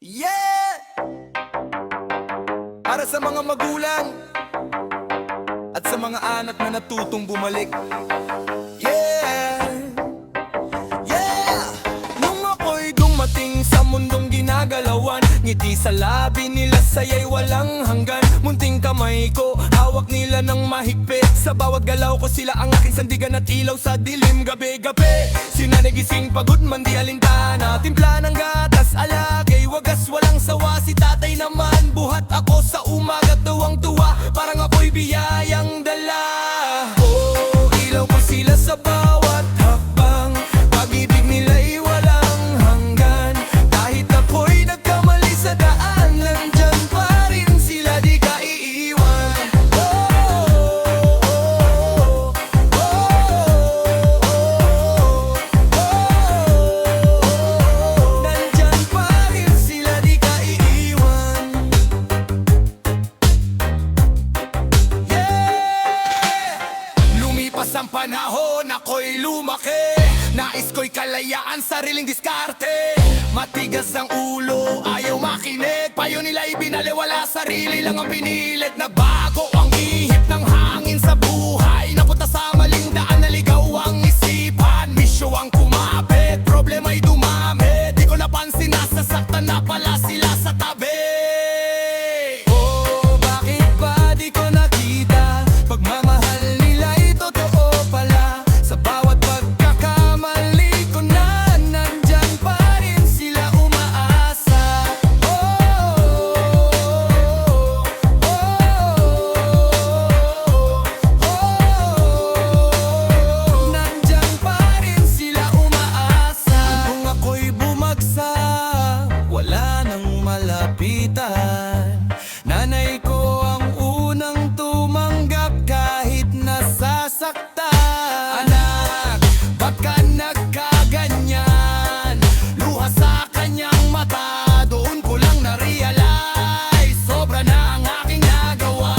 Yeah! Para sa mga magulang at sa mga anak na natutong bumalik. Yeah! Yeah! Nung ako'y dumating sa mundong ginagalawan, ngiti sa labi nila saya'y walang hanggan. Munting kamay ko, hawak nila ng mahigpit. Sa bawat galaw ko sila ang aking sandigan at ilaw sa dilim gabi-gabi. Sinanigising pagod man di alintana, timpla ng gatas, alagay, wagas walang sawa. Si tatay naman, buhat ako sa umaga, tuwang-tuwa, parang ako'y biyayang dala. Oh, ilaw ko sila sa bawat hakbang, pag-ibig nila'y walang hanggan. Kahit ako'y nagkamali sa daan, nandyan pa rin sila, di ka iiwan. Nandyan pa rin sila, di ka iiwan. Yeah! Lumipas ang panahon, ako'y lumaki. Nais ko'y kalayaan, sariling diskarte. Matigas ang ulo, ayaw makinig. Payo nila'y binaliwala, sarili lang ang pinilit. Nagbago ang ihip ng hangin sa buhay, napunta sa maling daan, naligaw ang isipan. Misyo ang kumapit, problema'y dumami. Di ko napansin, nasasaktan na pala sila sa tabi. Oh, bakit ba di ko nakita? Pagmamahal nila'y totoo pala. Sa bawat pagkakamali ko na, nandyan pa rin sila umaasa. Nandyan pa rin sila umaasa. Kung ako'y bumagsak, wala nang malapitan. Nanay ko ang unang tumanggap kahit nasasaktan. Anak, ba't ka nagkaganyan? Luha sa kanyang mata, doon ko lang na-realize, sobra na ang aking nagawa.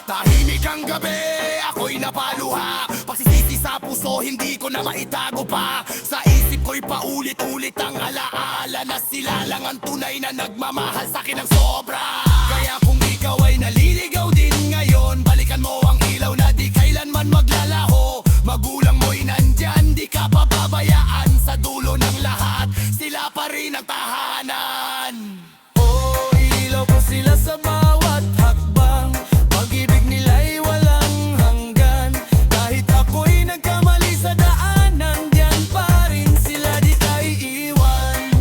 Tahimik ang gabi, ako'y napaluha. Pagsisisi sa puso, hindi ko na maitago pa. Sa isip ko'y paulit-ulit ang alaala na sila lang ang tunay na nagmamahal sa'kin ng sobra. Kaya kung ikaw ay naliligaw din ngayon, balikan mo ang ilaw na di kailanman maglalaho. Magulang mo'y nandyan, di ka papabayaan. Sa dulo ng lahat, sila pa rin ang tahanan. Oh, ilaw ko sila sa bawat hakbang, pag-ibig nila'y walang hanggan. Kahit ako'y nagkamali sa daan, nandyan pa rin sila, di ka iiwan.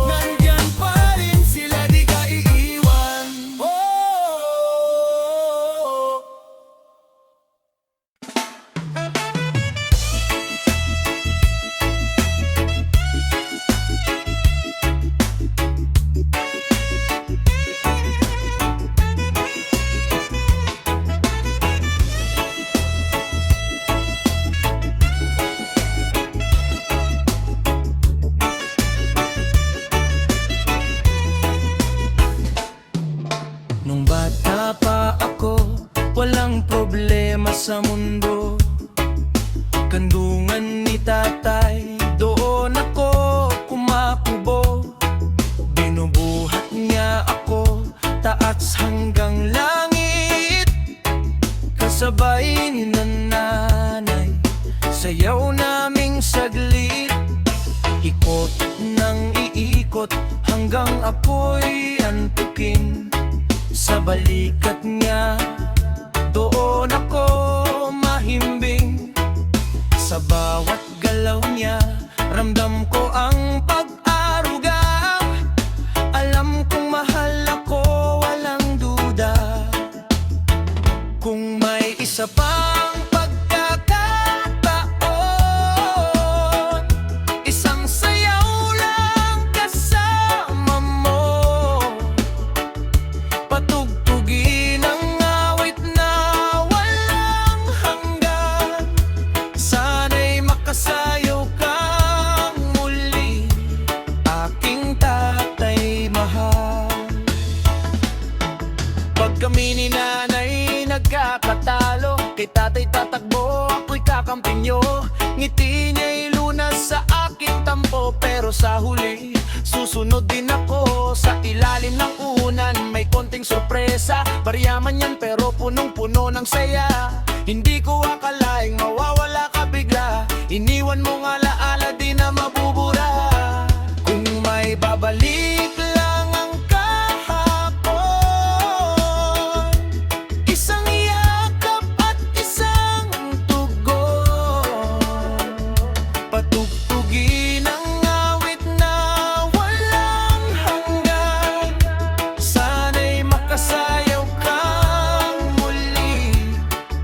Nandyan pa rin sila, di ka iiwan. Nung bata pa ako, walang problema sa mundo. Kandungan ni tatay, doon ako kumakubo. Binubuhat niya ako, taas hanggang langit. Kasabay ni nanay, sayaw naming saglit. Ikot nang iikot, hanggang ako'y antukin. Sa balikat niya, doon ako mahimbing. Sa bawat galaw niya, ramdam ko ang pag-aruga. Alam kong mahal ako, walang duda. Kung may isa pang pagkakataon, isang sayaw lang kasama mo. Patugtugin ang awit na walang hanggan. Sana'y makasayaw kang muli, aking tatay mahal. Pag kami ni nanay nagkakatalo, kay tatay ay tatakbo, ako'y kakampi nyo. Ngiti niya'y lunas sa aking tampo, pero sa huli, susunod din ako. Sa ilalim ng unan, may konting sorpresa. Baryaman yan pero punong-puno ng saya. Hindi ko akalaing mawawala ka bigla. Iniwan mong alaala di na mabubura. Kung may babalik lang ang kahapon, isang yakap at isang tugon, patugtugin ang awit na walang hanggan. Sana'y makasayaw kang muli,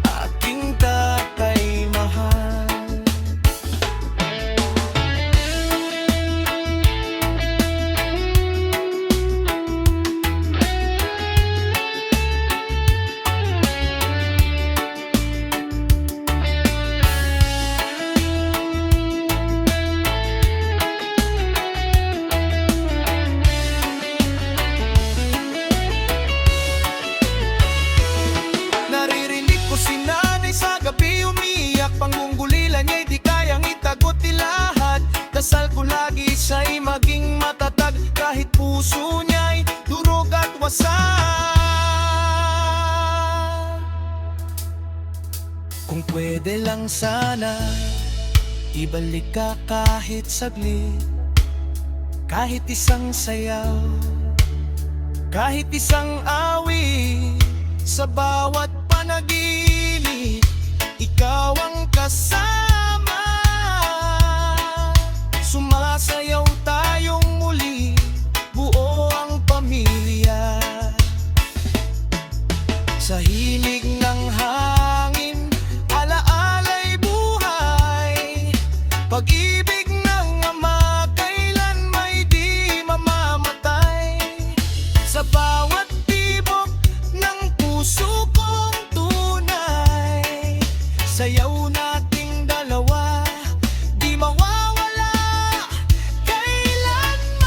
aking tatay mahal. Naririnig ko si nanay sa gabi umiyak, pangungulilan niya'y di kayang itagot lahat. Dasal ko lagi siya'y maging matatag, kahit puso niya'y durog at wasak. Kung pwede lang sana, ibalik ka kahit saglit, kahit isang sayaw, kahit isang awit. Sa bawat panaginip, ikaw ang kasama. Sumasayaw tayong muli, buo ang pamilya. Sa hilig ng hangin, alaala'y buhay. Pag-ibig ng ama, kailan may di mamamatay. Sa bawat tibok ng puso kong tunay, sayaw nating dalawa, di mawawala kailanman.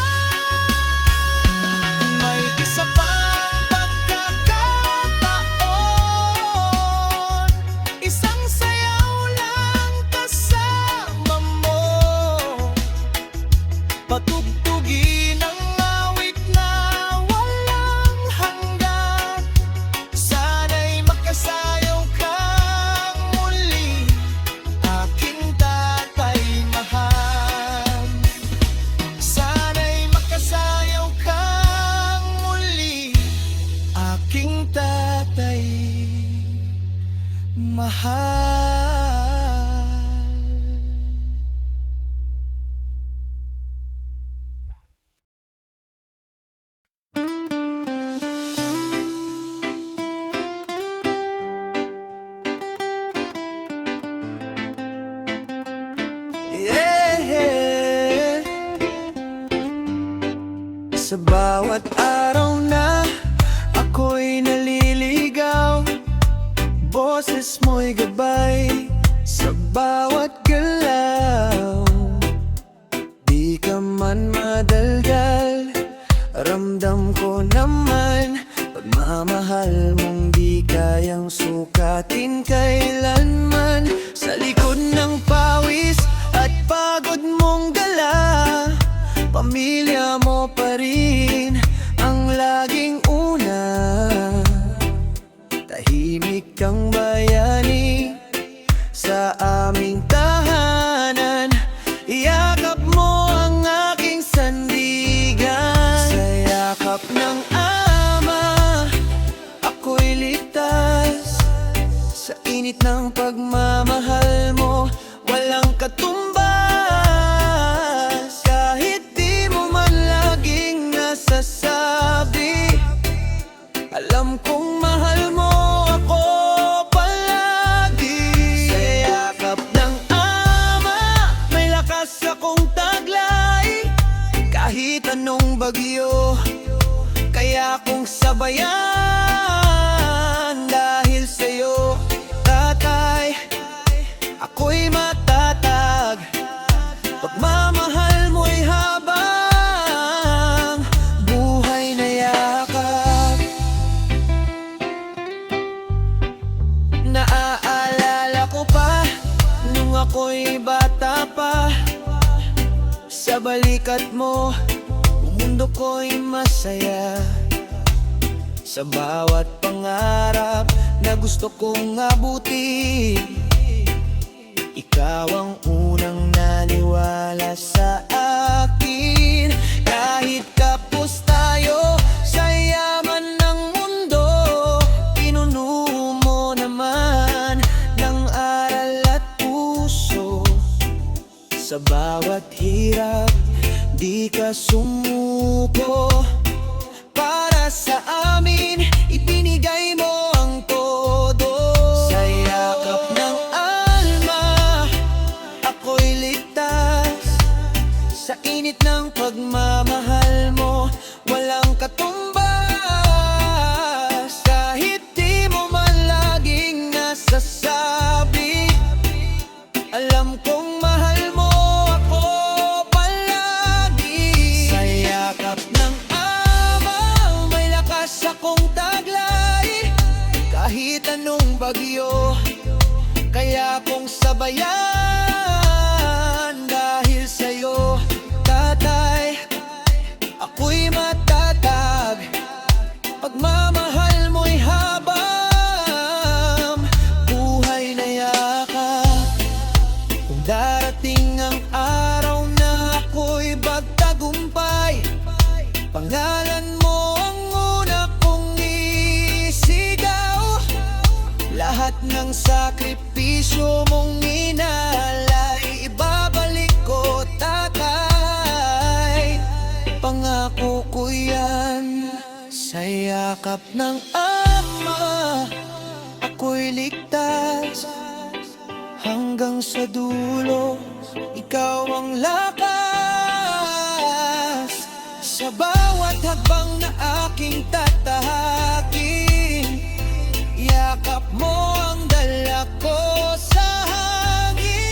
May isa pang pagkakataon, isang sayaw lang kasama mo, patugtugin ang awit na walang hanggan. Sana'y makasayaw kang muli, aking tatay mahal. Sana'y makasayaw kang muli, aking tatay mahal. Yeah. Sa bawat araw na ako'y naliligaw, boses mo'y gabay sa bawat galaw. Di ka man madaldal, ramdam ko naman pagmamahal mong di kayang sukatin kailanman. Sa likod ng pawis at pagod mong dala, pamilya mo pa rin ang laging una. Tahimik kang bayani sa aming tahanan, iyakap mo ang aking sandigan. Sa yakap ng ama, ako'y ligtas. Sa init ng pagmamahal mo, walang katumbas. Kahit di mo man laging nasasabi, alam kong mahal mo ako palagi. Sa yakap ng ama, may lakas akong taglay. Kahit anong bagyo, kaya kong sabayan. Dahil sa'yo, tatay, ako'y matatag. Pagmamahal mo'y habang buhay na yakap. Naaalala ako'y bata pa, sa balikat mo, ang mundo ko'y masaya. Sa bawat pangarap na gusto kong abutin, ikaw ang unang naniwala sa akin. Kahit kapos tayo sa yaman ng mundo, pinuno mo naman ng aral at puso. Sa bawat hirap, di ka sumuko. Para sa amin, ibinigay mo ang todo. Sa yakap ng alma, ako'y ligtas. Sa init ng pagmamahal mo, walang katumbas. Kahit di mo man laging nasasabi, alam kong mahal mo ako palagi. Sa yakap ng ama, may lakas akong taglay. Kahit anong bagyo, kaya kong sabayan. Dahil sa'yo, tatay, ako'y matatag. Pagmamahal mo'y habang buhay na yakap. Kung darating ang araw na ako'y bagtagumpay, pangalan mo ang una kong isigaw. Lahat ng sakripisyo mong inalay, ibabalik ko, tatay. Pangako ko yan. Sa yakap ng ama, ako'y ligtas. Hanggang sa dulo, ikaw ang lakas. Sa bawat hakbang na aking tatahakin, yakap mo ang dala ko sa hangin.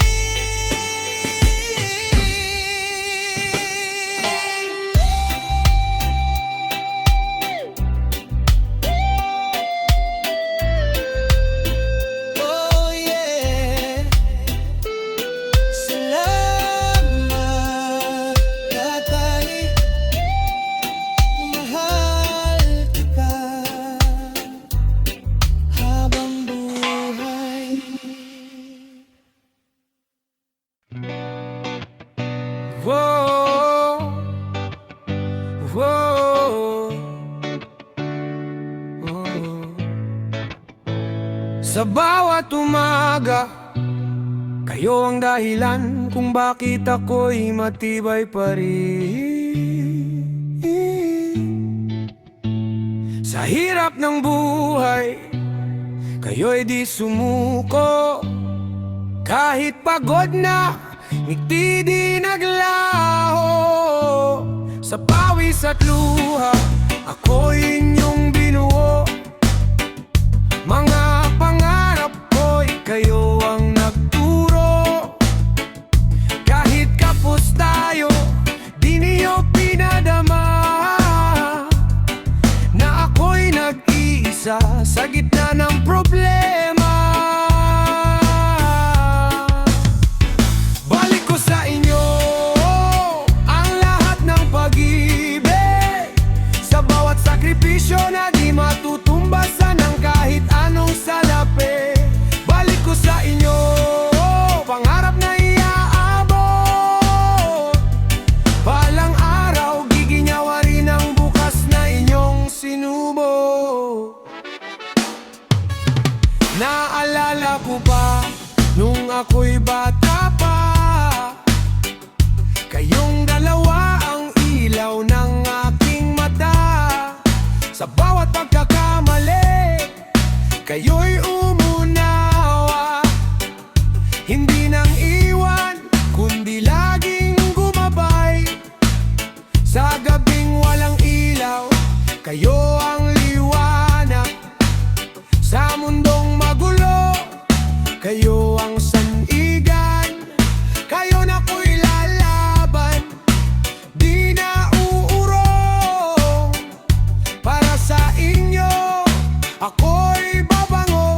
Oh yeah, salamat tatay, mahal kita habang buhay. Whoa, whoa, whoa. Sa bawat umaga, kayo ang dahilan kung bakit ako'y matibay pa rin. Sa hirap ng buhay, kayo'y di sumuko. Kahit pagod na, ngiti di naglaho. Sa pawis at luha, ako'y inyong binuo. Mga pangarap ko'y kayo ang nagturo. Kahit kapos tayo, di niyo pinadama na ako'y nag-iisa sa gitna ng problema. Balik ko sa inyo ang lahat ng pag-ibig. Sa bawat sakripisyo na di matutumbasan ng kahit anong salapi. Balik ko sa inyo pangarap na iaabot. Balang araw, giginyawa rin ang bukas na inyong sinubo. Naalala ko pa nung ako'y bata pa, kayong dalawa ang ilaw ng aking mata. Sa bawat pagkakamali, kayo'y umunawa. Hindi nang iwan, kundi laging gumabay. Sa gabing walang ilaw, kayo ang liwanag. Sa mundong magulo, kayo ang sandigan. Kayo na ko'y lalaban, di na uurong. Para sa inyo, ako'y babangon.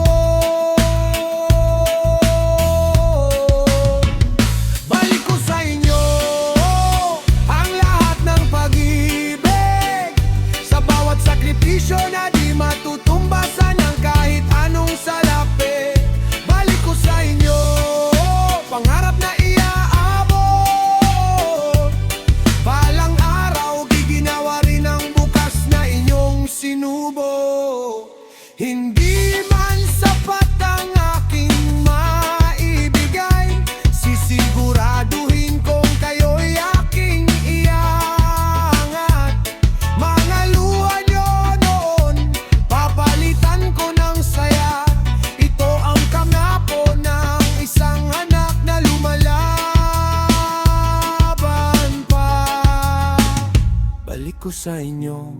sa inyo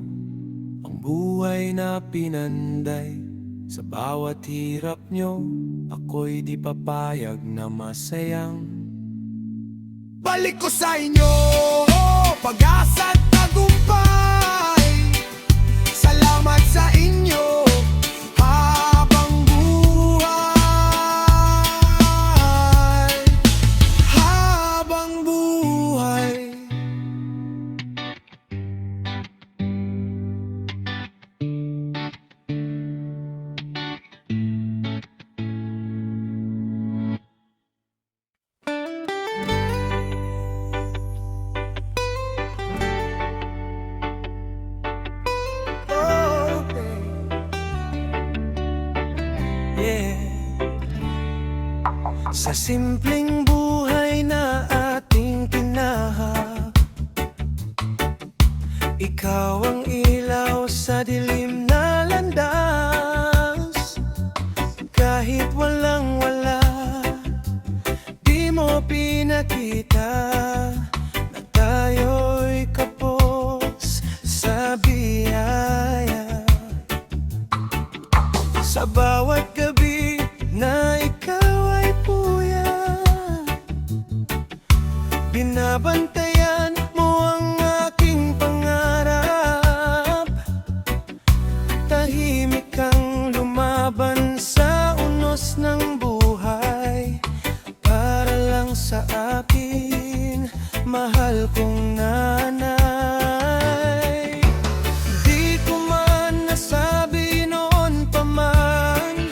ang buhay na pinanday. Sa bawat hirap nyo, ako'y di papayag na masayang balik ko sa inyo, pag-asa at tagumpay. Salamat sa inyo habang buhay, habang buhay. Sa simpleng buhay na ating tinahak, ikaw ang ilaw sa dilim na landas. Kahit walang wala, di mo pinakita na tayo'y kapos sa biyaya. Sa bawat gabi na ikaw ay puyat, binabantayan mo ang aking pangarap. Tahimik kang lumaban sa unos ng buhay, para lang sa akin, mahal kong nanay. Di ko man nasabi noon pa man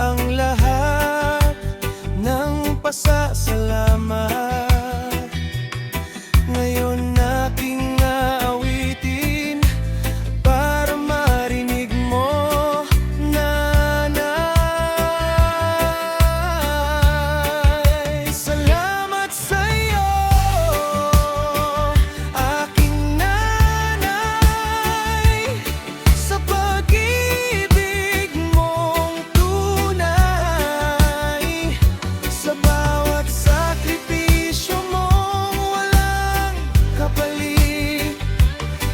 ang lahat ng pasasalamat. Ngayon nating aawitin para marinig mo, nanay. Salamat sa'yo, aking nanay, sa pag-ibig mong tunay. Sa bawat sakripisyo mong walang kapalit,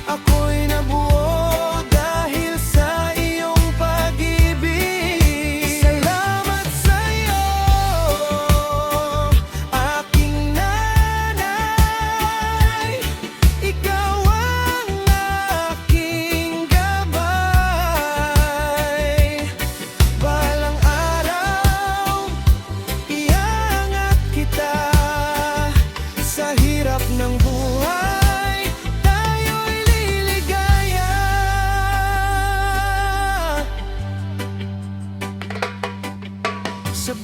ako'y nabuo dahil sa iyong pag-ibig. Salamat sa'yo, aking nanay, ikaw ang aking gabay. Balang araw, iangat kita sa hirap ng buhay, tayo'y liligaya. Sa